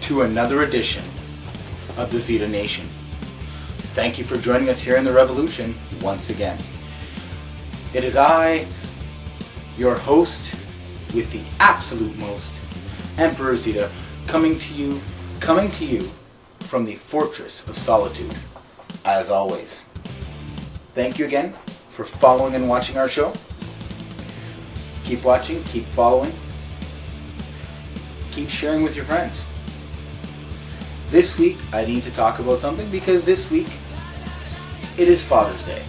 to another edition of the Zita Nation. Thank you for joining us here in the revolution once again. It is I, your host with the absolute most, Emperor Zita, coming to you from the Fortress of Solitude, as always. Thank you again for following and watching our show. Keep watching, keep following, keep sharing with your friends. This week, I need to talk about something because this week, it is Father's Day.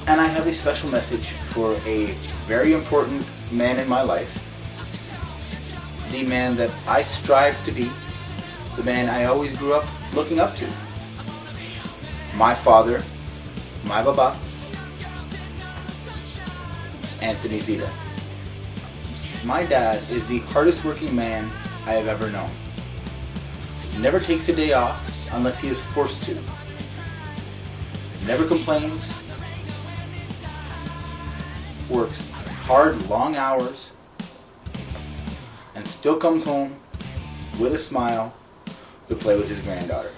And I have a special message for a very important man in my life. The man that I strive to be. The man I always grew up looking up to. My father, my baba, Anthony Zita. My dad is the hardest working man I have ever known. Never takes a day off unless he is forced to. Never complains. Works hard, long hours. And still comes home with a smile to play with his granddaughter.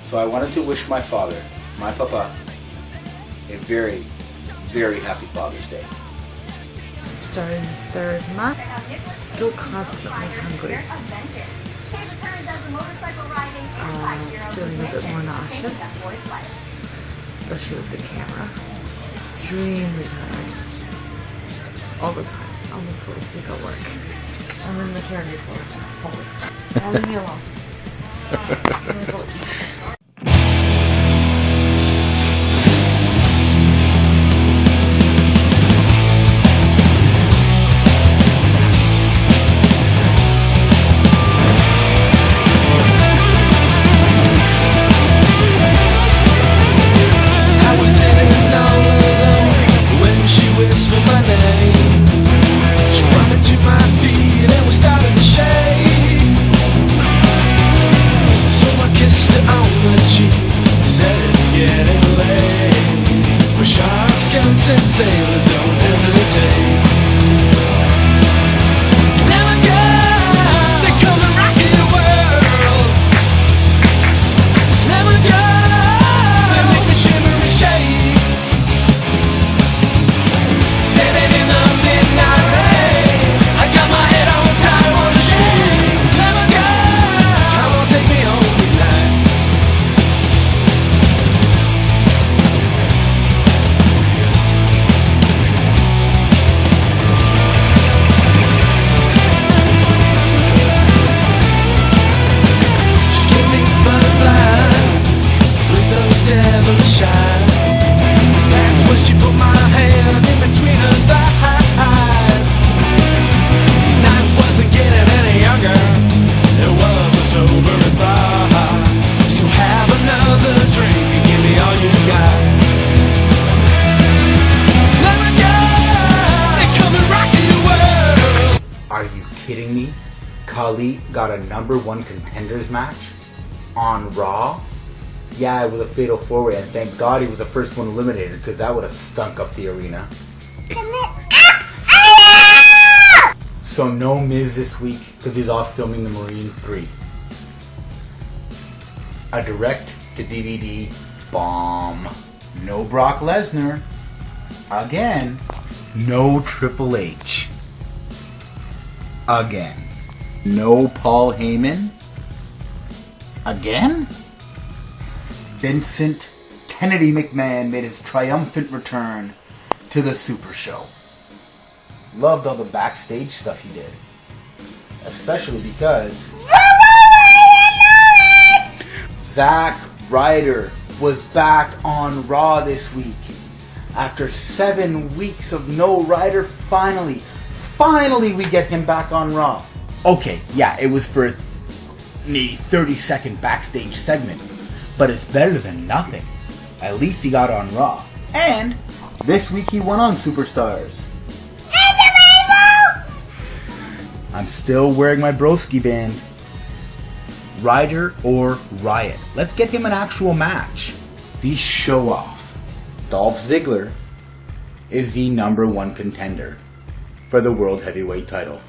So I wanted to wish my father, my papa, a very, very happy Father's Day. Starting third month, still constantly hungry. Feeling a bit more nauseous, especially with the camera. Extremely tired. All the time. Almost fall asleep at work. I'm in maternity clothes now. Holy crap. Now leave me alone. I'm gonna go eat. Sailors don't hesitate. Never go. They come and rock your world. Never go. They make me shimmer and shake. Standing in the midnight rain, I got my head on tight, wanna shake. Never go. Come on, take me home tonight. That's when she put my hand in between her thighs. Night wasn't getting any younger. It was a sober thought. So have another drink and give me all you got. Let me go. They come and rock your world. Are you kidding me? Khali got a #1 contenders match on Raw? Yeah, it was a fatal four-way, and thank God he was the first one eliminated, because that would have stunk up the arena. So no Miz this week, because he's off filming The Marine 3. A direct-to-DVD bomb. No Brock Lesnar. Again. No Triple H. Again. No Paul Heyman. Again? Vincent Kennedy McMahon made his triumphant return to the Super Show. Loved all the backstage stuff he did. Especially because Zack Ryder was back on Raw this week. After 7 weeks of no Ryder, finally we get him back on Raw. Okay, yeah, it was for maybe 30-second backstage segment. But it's better than nothing. At least he got on Raw. And this week he won on Superstars. I'm still wearing my broski band. Ryder or Riot. Let's get him an actual match. The show off. Dolph Ziggler is the #1 contender for the World Heavyweight title.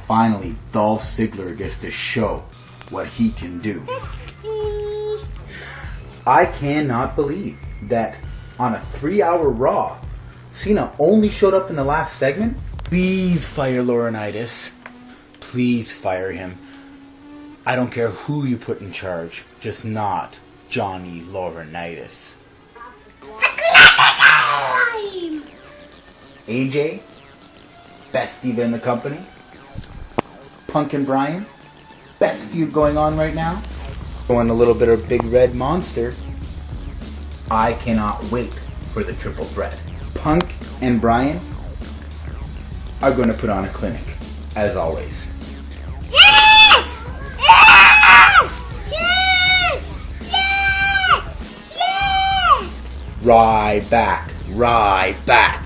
finally Dolph Ziggler gets to show what he can do. I cannot believe that on a 3-hour Raw, Cena only showed up in the last segment. Please fire Laurinaitis. Please fire him. I don't care who you put in charge, just not Johnny Laurinaitis. AJ, best diva in the company. Punk and Bryan, best feud going on right now. Going a little bit of Big Red Monster. I cannot wait for the triple threat. Punk and Bryan are going to put on a clinic, as always. Yes! Yes! Yes! Yes! Yes! Right back. Right back.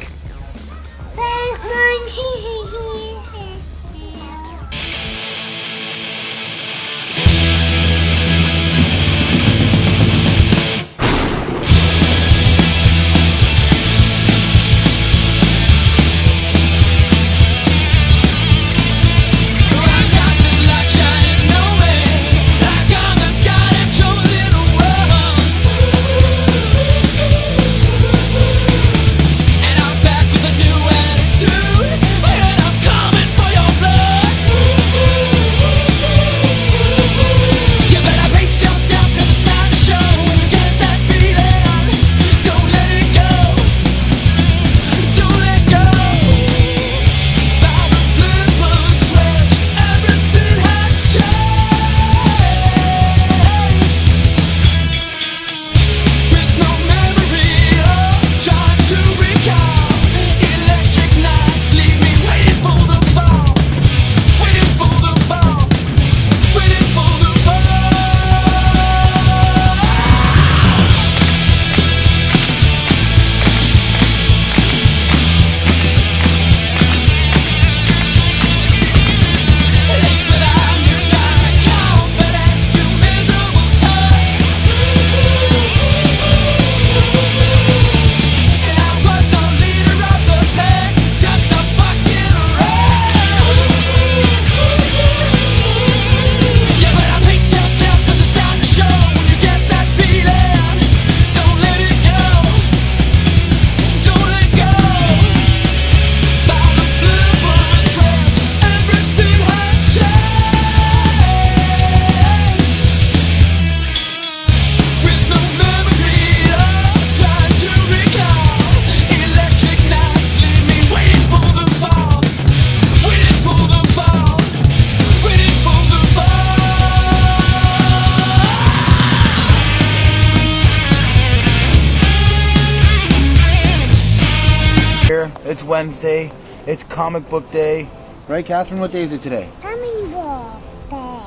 It's Wednesday. It's comic book day. Right, Catherine? What day is it today? Comic book day.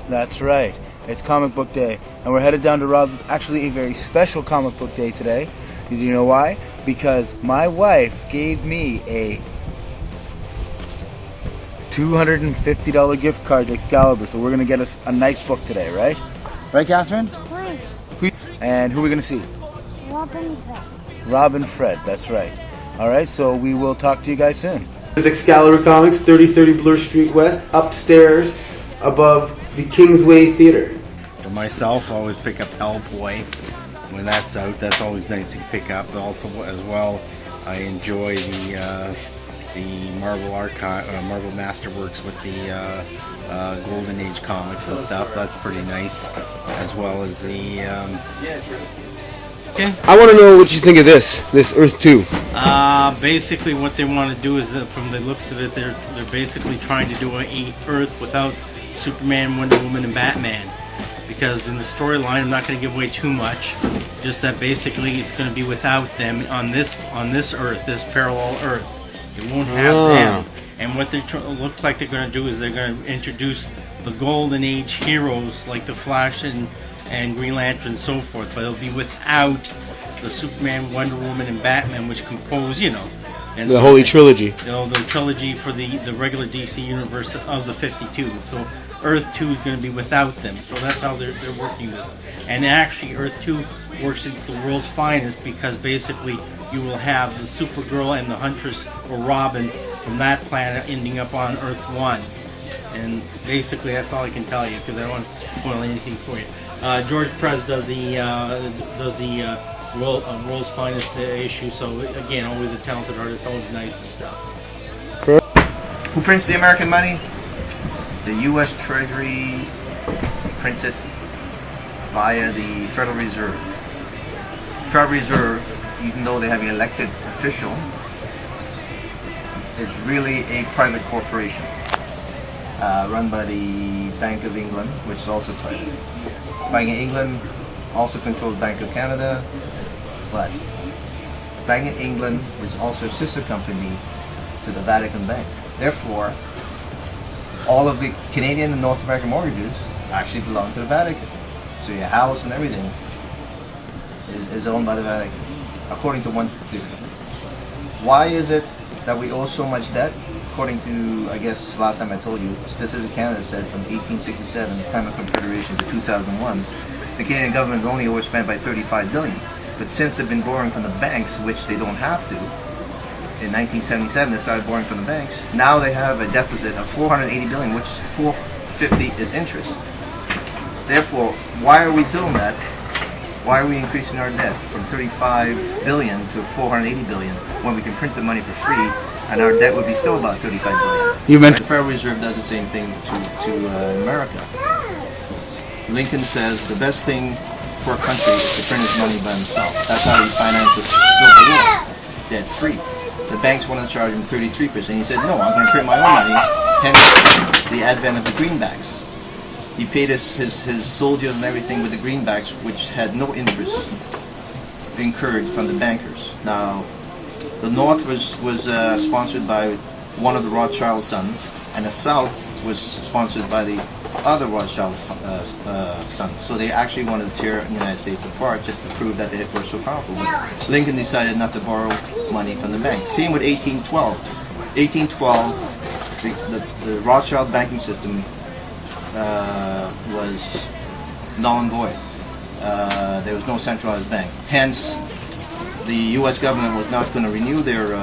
That's right. It's comic book day. And we're headed down to Rob's, actually a very special comic book day today. Do you know why? Because my wife gave me a $250 gift card to Excalibur. So we're going to get us a nice book today, right? Right, Catherine? Right. And who are we going to see? Robin Fred. Rob and Fred, that's right. Alright, so we will talk to you guys soon. This is Excalibur Comics, 3030 Bloor Street West, upstairs above the Kingsway Theater. For myself, I always pick up Hellboy when that's out. That's always nice to pick up. Also, as well, I enjoy the Marvel Archive, Marvel Masterworks with the Golden Age comics and stuff. That's pretty nice, as well as the. I want to know what you think of this Earth 2. Basically what they want to do is that from the looks of it, they're basically trying to do a Earth without Superman, Wonder Woman, and Batman. Because in the storyline, I'm not going to give away too much. Just that basically it's going to be without them on this Earth, this parallel Earth. It won't have them. And what they looks like they're going to do is they're going to introduce the Golden Age heroes like the Flash and Green Lantern and so forth, but it'll be without the Superman, Wonder Woman, and Batman, which compose, and The Holy Trilogy. The trilogy for the regular DC universe of the 52. So Earth 2 is going to be without them. So that's how they're working this. And actually, Earth 2 works into the world's finest because basically you will have the Supergirl and the Huntress or Robin from that planet ending up on Earth 1. And basically, that's all I can tell you because I don't want to spoil anything for you. George Prez does the world's finest issue. So again, always a talented artist, always nice and stuff. Who prints the American money? The U.S. Treasury prints it via the Federal Reserve. Federal Reserve, even though they have an elected official, is really a private corporation run by the Bank of England, which is also private. Bank of England also controls Bank of Canada, but Bank of England is also a sister company to the Vatican Bank. Therefore, all of the Canadian and North American mortgages actually belong to the Vatican. So your house and everything is owned by the Vatican, according to one theory. Why is it that we owe so much debt? According to, I guess, last time I told you, Statistics Canada said from 1867, the time of Confederation, to 2001, the Canadian government only overspent by $35 billion. But since they've been borrowing from the banks, which they don't have to, in 1977 they started borrowing from the banks. Now they have a deficit of $480 billion, which $450 is interest. Therefore, why are we doing that? Why are we increasing our debt from $35 billion to $480 billion when we can print the money for free and our debt would be still about $35 billion? You mentioned The Federal Reserve does the same thing to America. Lincoln says the best thing for a country is to print its money by himself. That's how he financed the Civil War, debt-free. The banks wanted to charge him 33%. He said, no, I'm going to print my own money. Hence the advent of the greenbacks. He paid his soldiers and everything with the greenbacks, which had no interest incurred from the bankers. Now, the North was sponsored by one of the Rothschild sons, and the South was sponsored by the other Rothschild sons. So they actually wanted to tear the United States apart just to prove that they were so powerful. But Lincoln decided not to borrow money from the bank. Same with 1812. 1812, the Rothschild banking system was null and void. There was no centralized bank. Hence, the U.S. government was not going to renew their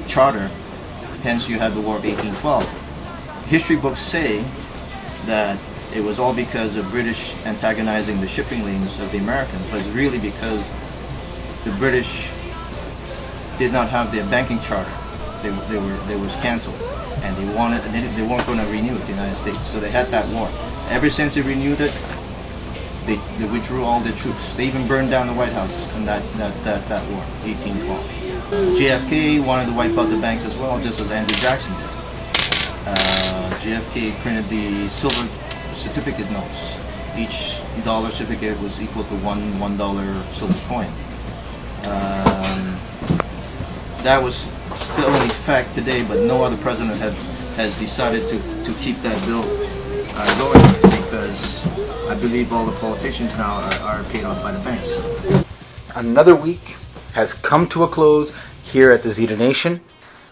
charter. Hence, you had the War of 1812. History books say that it was all because of British antagonizing the shipping lanes of the Americans, but it's really because the British did not have their banking charter. They was canceled, and they weren't going to renew it, the United States. So they had that war. Ever since they renewed it, they withdrew all their troops. They even burned down the White House in that war, 1812. JFK wanted to wipe out the banks as well, just as Andrew Jackson did. JFK printed the silver certificate notes. Each dollar certificate was equal to one $1 silver coin. That was still in effect today, but no other president has decided to keep that bill going, because I believe all the politicians now are paid off by the banks. Another week has come to a close here at the Zita Nation.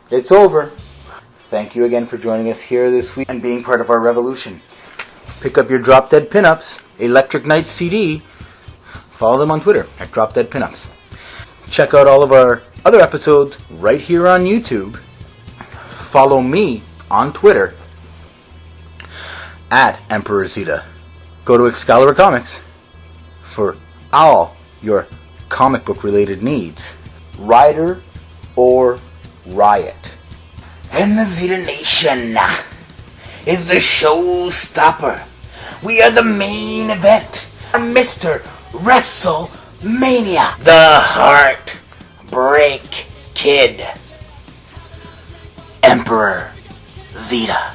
It's over. Thank you again for joining us here this week and being part of our revolution. Pick up your Drop Dead Pinups, Electric Night CD. Follow them on Twitter at Drop Dead Pinups. Check out all of our other episodes right here on YouTube. Follow me on Twitter at Emperor Zita. Go to Excalibur Comics for all your comic book related needs. Rider or Riot. And the Zita Nation is the showstopper. We are the main event. Mr. WrestleMania. The Heartbreak Kid. Emperor Zita.